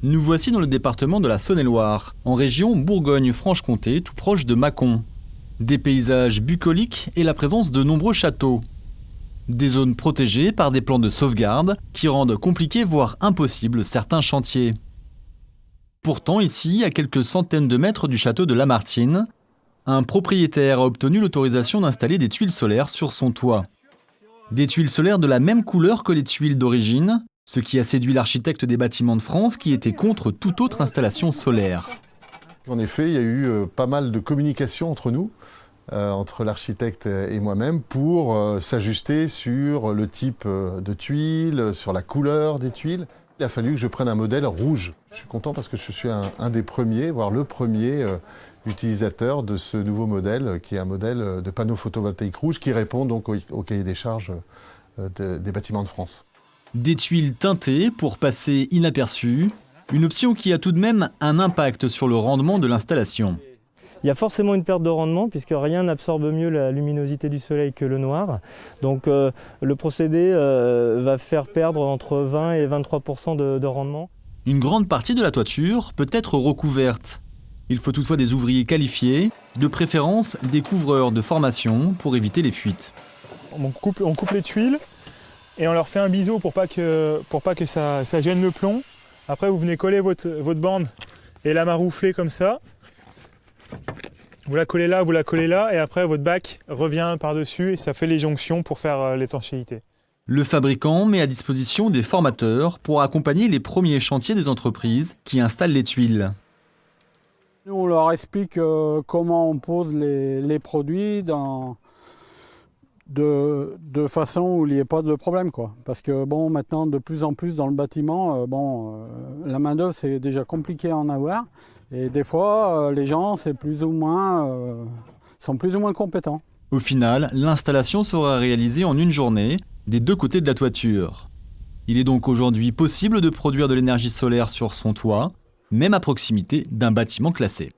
Nous voici dans le département de la Saône-et-Loire, en région Bourgogne-Franche-Comté, tout proche de Mâcon. Des paysages bucoliques et la présence de nombreux châteaux. Des zones protégées par des plans de sauvegarde qui rendent compliqués voire impossibles certains chantiers. Pourtant ici, à quelques centaines de mètres du château de Lamartine, un propriétaire a obtenu l'autorisation d'installer des tuiles solaires sur son toit. Des tuiles solaires de la même couleur que les tuiles d'origine, ce qui a séduit l'architecte des Bâtiments de France qui était contre toute autre installation solaire. En effet, il y a eu pas mal de communication entre nous, entre l'architecte et moi-même, pour s'ajuster sur le type de tuiles, sur la couleur des tuiles. Il a fallu que je prenne un modèle rouge. Je suis content parce que je suis un des premiers, voire le premier utilisateur de ce nouveau modèle, qui est un modèle de panneau photovoltaïque rouge qui répond donc au cahier des charges des Bâtiments de France. Des tuiles teintées pour passer inaperçues, une option qui a tout de même un impact sur le rendement de l'installation. Il y a forcément une perte de rendement puisque rien n'absorbe mieux la luminosité du soleil que le noir. Donc le procédé va faire perdre entre 20 et 23% de rendement. Une grande partie de la toiture peut être recouverte. Il faut toutefois des ouvriers qualifiés, de préférence des couvreurs de formation pour éviter les fuites. On coupe les tuiles et on leur fait un biseau pour pas que ça gêne le plomb. Après vous venez coller votre bande et la maroufler comme ça. Vous la collez là et après votre bac revient par-dessus et ça fait les jonctions pour faire l'étanchéité. Le fabricant met à disposition des formateurs pour accompagner les premiers chantiers des entreprises qui installent les tuiles. Nous, on leur explique comment on pose les produits de façon où il n'y ait pas de problème, quoi. Parce que bon, maintenant, de plus en plus dans le bâtiment, la main-d'œuvre, c'est déjà compliqué à en avoir. Et des fois, les gens sont plus ou moins compétents. Au final, l'installation sera réalisée en une journée, des deux côtés de la toiture. Il est donc aujourd'hui possible de produire de l'énergie solaire sur son toit, même à proximité d'un bâtiment classé.